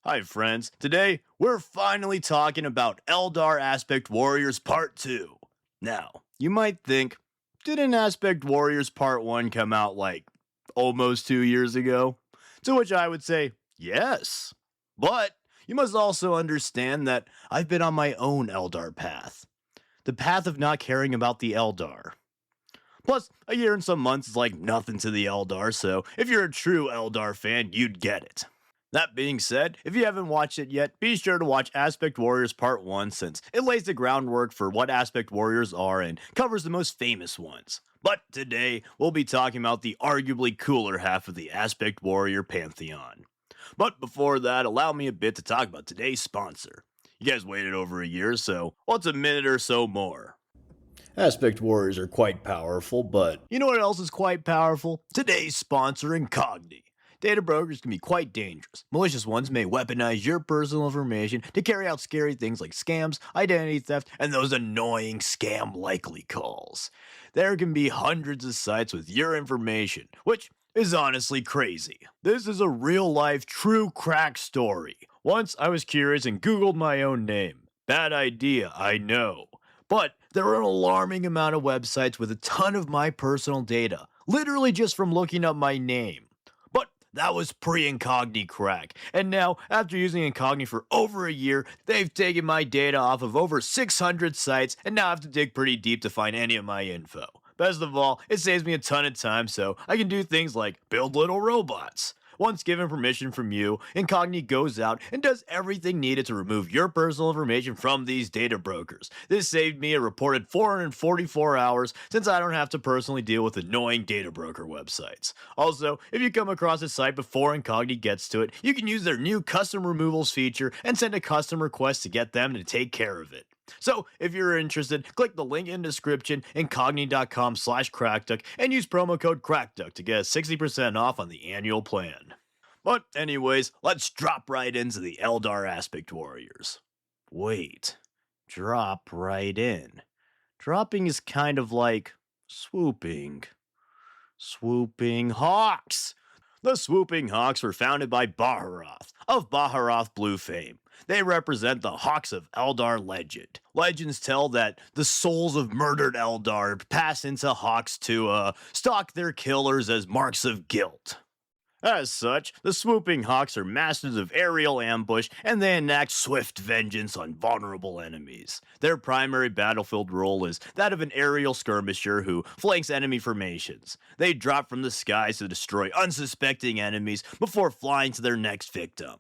Hi friends, today we're finally talking about Eldar Aspect Warriors Part 2. Now, you might think, didn't Aspect Warriors Part 1 come out like almost 2 years ago? To which I would say, yes. But you must also understand that I've been on my own Eldar path. The path of not caring about the Eldar. Plus, a year and some months is like nothing to the Eldar, so if you're a true Eldar fan, you'd get it. That being said, if you haven't watched it yet, be sure to watch Aspect Warriors Part 1 since it lays the groundwork for what Aspect Warriors are and covers the most famous ones. But today, we'll be talking about the arguably cooler half of the Aspect Warrior pantheon. But before that, allow me a bit to talk about today's sponsor. You guys waited over a year, so what's a minute or so more? Aspect Warriors are quite powerful, but you know what else is quite powerful? Today's sponsor, Incogni. Data brokers can be quite dangerous. Malicious ones may weaponize your personal information to carry out scary things like scams, identity theft, and those annoying scam likely calls. There can be hundreds of sites with your information, which is honestly crazy. This is a real life true crack story. Once I was curious and Googled my own name. Bad idea, I know. But there are an alarming amount of websites with a ton of my personal data, literally just from looking up my name. That was pre-Incogni crack. And now, after using Incogni for over a year, they've taken my data off of over 600 sites, and now I have to dig pretty deep to find any of my info. Best of all, it saves me a ton of time so I can do things like build little robots. Once given permission from you, Incogni goes out and does everything needed to remove your personal information from these data brokers. This saved me a reported 444 hours since I don't have to personally deal with annoying data broker websites. Also, if you come across a site before Incogni gets to it, you can use their new custom removals feature and send a custom request to get them to take care of it. So, if you're interested, click the link in the description, incogni.com/crackduck, and use promo code crackduck to get 60% off on the annual plan. But anyways, let's drop right into the Eldar Aspect Warriors. Wait, drop right in. Dropping is kind of like swooping. Swooping Hawks! The Swooping Hawks were founded by Baharoth, of Baharoth Blue fame. They represent the Hawks of Eldar legend. Legends tell that the souls of murdered Eldar pass into Hawks to stalk their killers as marks of guilt. As such, the Swooping Hawks are masters of aerial ambush, and they enact swift vengeance on vulnerable enemies. Their primary battlefield role is that of an aerial skirmisher who flanks enemy formations. They drop from the skies to destroy unsuspecting enemies before flying to their next victim.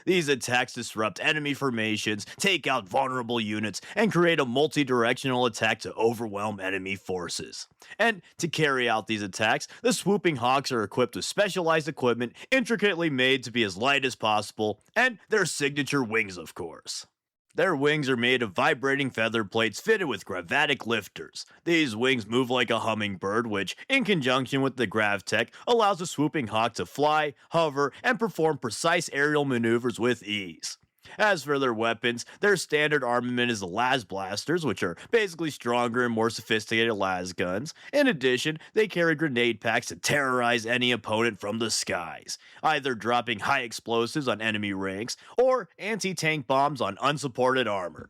These attacks disrupt enemy formations, take out vulnerable units, and create a multi-directional attack to overwhelm enemy forces. And to carry out these attacks, the Swooping Hawks are equipped with specialized equipment intricately made to be as light as possible, and their signature wings, of course. Their wings are made of vibrating feather plates fitted with gravatic lifters. These wings move like a hummingbird, which, in conjunction with the GravTech, allows the Swooping Hawk to fly, hover, and perform precise aerial maneuvers with ease. As for their weapons, their standard armament is the las blasters, which are basically stronger and more sophisticated las guns. In addition, they carry grenade packs to terrorize any opponent from the skies, either dropping high explosives on enemy ranks or anti-tank bombs on unsupported armor.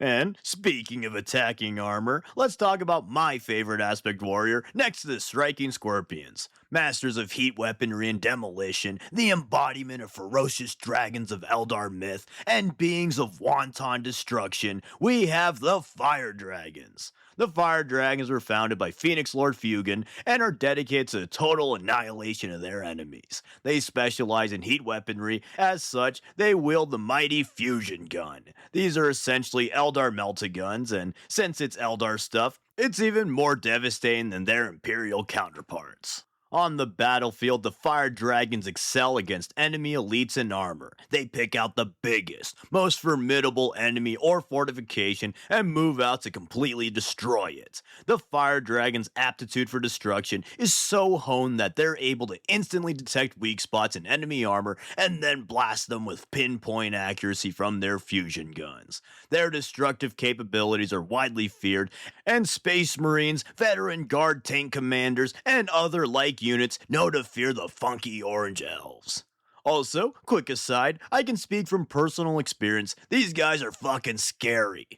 And speaking of attacking armor, let's talk about my favorite Aspect Warrior next to the Striking Scorpions. Masters of heat weaponry and demolition, the embodiment of ferocious dragons of Eldar myth, and beings of wanton destruction, we have the Fire Dragons. The Fire Dragons were founded by Phoenix Lord Fugan and are dedicated to the total annihilation of their enemies. They specialize in heat weaponry. As such, they wield the mighty Fusion Gun. These are essentially Eldar melta-guns, and since it's Eldar stuff, it's even more devastating than their Imperial counterparts. On the battlefield, the Fire Dragons excel against enemy elites in armor. They pick out the biggest, most formidable enemy or fortification and move out to completely destroy it. The Fire Dragon's aptitude for destruction is so honed that they're able to instantly detect weak spots in enemy armor and then blast them with pinpoint accuracy from their fusion guns. Their destructive capabilities are widely feared, and Space Marines, veteran guard tank commanders, and other like units know to fear the funky orange elves. Also, quick aside, I can speak from personal experience. These guys are fucking scary.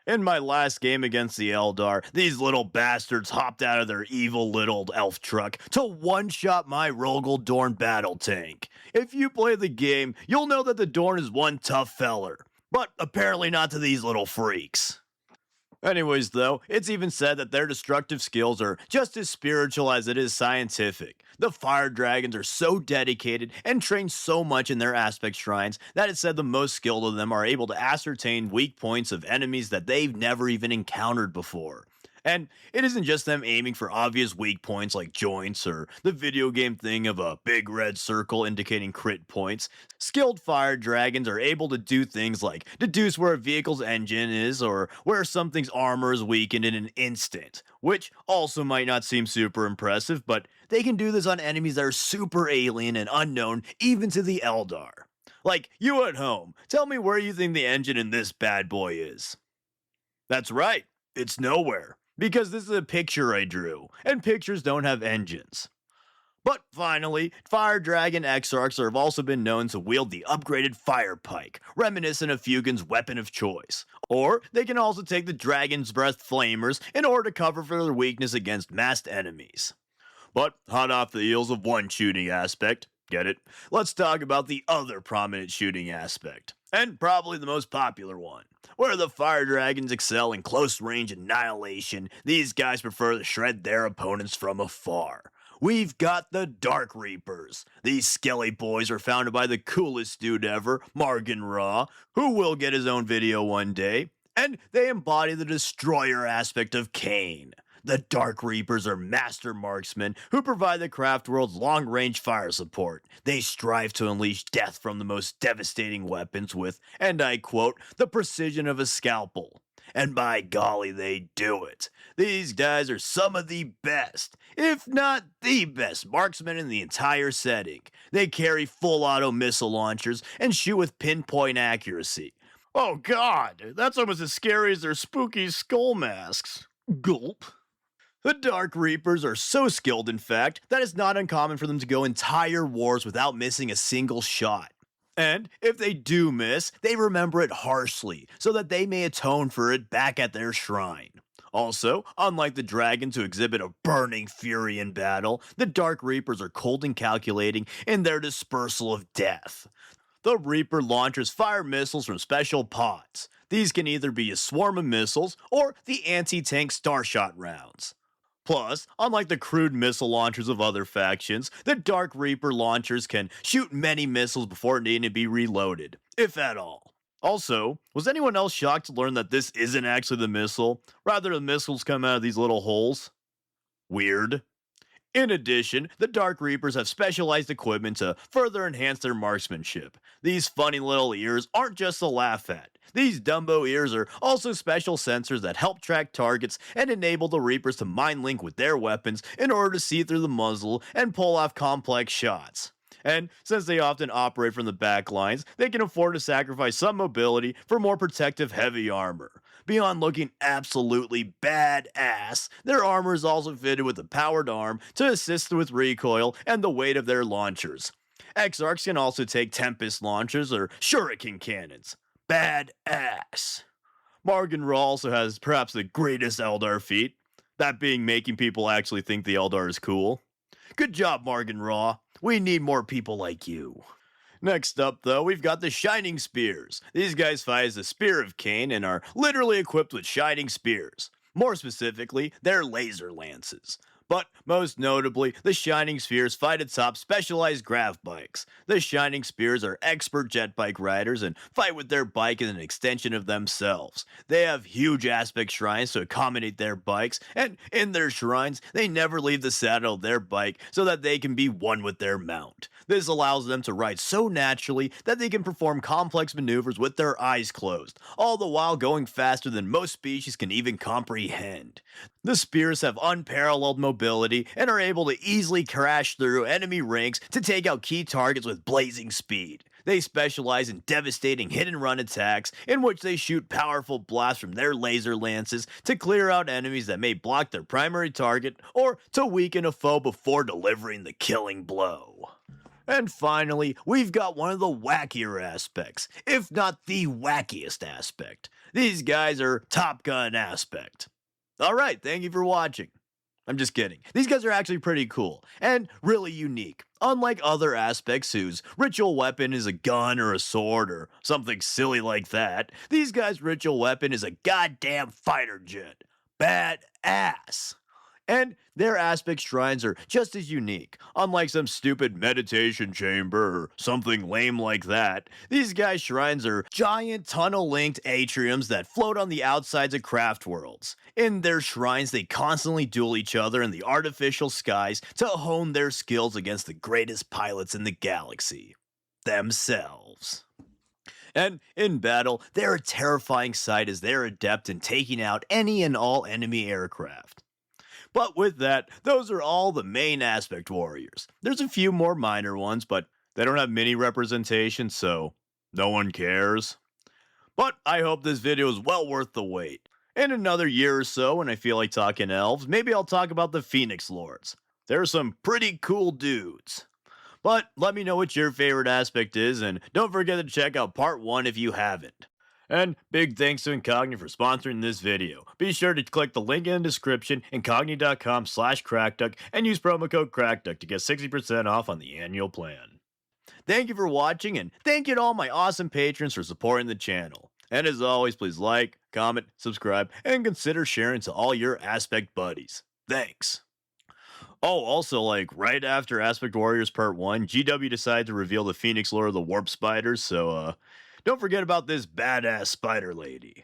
In my last game against the Eldar, these little bastards hopped out of their evil little elf truck to one-shot my Rogel Dorn battle tank. If you play the game, you'll know that the Dorn is one tough feller. But apparently not to these little freaks. Anyways, though, it's even said that their destructive skills are just as spiritual as it is scientific. The fire dragons are so dedicated and train so much in their aspect shrines that it's said the most skilled of them are able to ascertain weak points of enemies that they've never even encountered before. And it isn't just them aiming for obvious weak points like joints or the video game thing of a big red circle indicating crit points. Skilled fire dragons are able to do things like deduce where a vehicle's engine is or where something's armor is weakened in an instant, which also might not seem super impressive, but they can do this on enemies that are super alien and unknown even to the Eldar. Like, you at home, tell me where you think the engine in this bad boy is. That's right, it's nowhere. Because this is a picture I drew, and pictures don't have engines. But finally, Fire Dragon Exarchs have also been known to wield the upgraded Fire Pike, reminiscent of Fugin's weapon of choice. Or they can also take the Dragon's Breath Flamers in order to cover for their weakness against massed enemies. But hot off the heels of one shooting aspect, get it? Let's talk about the other prominent shooting aspect, and probably the most popular one. Where the fire dragons excel in close range annihilation, these guys prefer to shred their opponents from afar. We've got the Dark Reapers. These skelly boys are founded by the coolest dude ever, Margan Raw, who will get his own video one day, and they embody the destroyer aspect of Cain. The Dark Reapers are master marksmen who provide the craft world's long-range fire support. They strive to unleash death from the most devastating weapons with, and I quote, the precision of a scalpel. And by golly, they do it. These guys are some of the best, if not the best, marksmen in the entire setting. They carry full auto missile launchers and shoot with pinpoint accuracy. Oh god, that's almost as scary as their spooky skull masks. Gulp. The Dark Reapers are so skilled, in fact, that it's not uncommon for them to go entire wars without missing a single shot. And if they do miss, they remember it harshly, so that they may atone for it back at their shrine. Also, unlike the dragons who exhibit a burning fury in battle, the Dark Reapers are cold and calculating in their dispersal of death. The Reaper launchers fire missiles from special pods. These can either be a swarm of missiles or the anti-tank Starshot rounds. Plus, unlike the crude missile launchers of other factions, the Dark Reaper launchers can shoot many missiles before needing to be reloaded, if at all. Also, was anyone else shocked to learn that this isn't actually the missile? Rather, the missiles come out of these little holes? Weird. In addition, the Dark Reapers have specialized equipment to further enhance their marksmanship. These funny little ears aren't just to laugh at. These Dumbo ears are also special sensors that help track targets and enable the Reapers to mind link with their weapons in order to see through the muzzle and pull off complex shots. And since they often operate from the back lines, they can afford to sacrifice some mobility for more protective heavy armor. Beyond looking absolutely badass, their armor is also fitted with a powered arm to assist with recoil and the weight of their launchers. Exarchs can also take Tempest launchers or Shuriken cannons. Badass. Margan Raw also has perhaps the greatest Eldar feat, that being making people actually think the Eldar is cool. Good job, Margan Raw. We need more people like you. Next up, though, we've got the Shining Spears. These guys fight as the Spear of Cain and are literally equipped with shining spears. More specifically, they're laser lances. But most notably, the Shining Spears fight atop specialized grav bikes. The Shining Spears are expert jet bike riders and fight with their bike as an extension of themselves. They have huge aspect shrines to accommodate their bikes, and in their shrines, they never leave the saddle of their bike so that they can be one with their mount. This allows them to ride so naturally that they can perform complex maneuvers with their eyes closed, all the while going faster than most species can even comprehend. The spears have unparalleled mobility and are able to easily crash through enemy ranks to take out key targets with blazing speed. They specialize in devastating hit-and-run attacks in which they shoot powerful blasts from their laser lances to clear out enemies that may block their primary target or to weaken a foe before delivering the killing blow. And finally, we've got one of the wackier aspects, if not the wackiest aspect. These guys are Top Gun aspect. Alright, thank you for watching. I'm just kidding. These guys are actually pretty cool and really unique. Unlike other aspects whose ritual weapon is a gun or a sword or something silly like that, these guys' ritual weapon is a goddamn fighter jet. Badass. And their aspect shrines are just as unique. Unlike some stupid meditation chamber or something lame like that, these guys' shrines are giant tunnel linked atriums that float on the outsides of craft worlds. In their shrines, they constantly duel each other in the artificial skies to hone their skills against the greatest pilots in the galaxy themselves. And in battle, they're a terrifying sight as they're adept in taking out any and all enemy aircraft. But with that, those are all the main aspect warriors. There's a few more minor ones, but they don't have mini representation, so no one cares. But I hope this video is well worth the wait. In another year or so, when I feel like talking elves, maybe I'll talk about the Phoenix Lords. They're some pretty cool dudes. But let me know what your favorite aspect is, and don't forget to check out part 1 if you haven't. And big thanks to Incogni for sponsoring this video. Be sure to click the link in the description, incogni.com/crackduck, and use promo code crackduck to get 60% off on the annual plan. Thank you for watching, and thank you to all my awesome patrons for supporting the channel. And as always, please like, comment, subscribe, and consider sharing to all your aspect buddies. Thanks. Oh, also, right after Aspect Warriors Part 1, GW decided to reveal the Phoenix lore of the Warp Spiders, so, don't forget about this badass spider lady.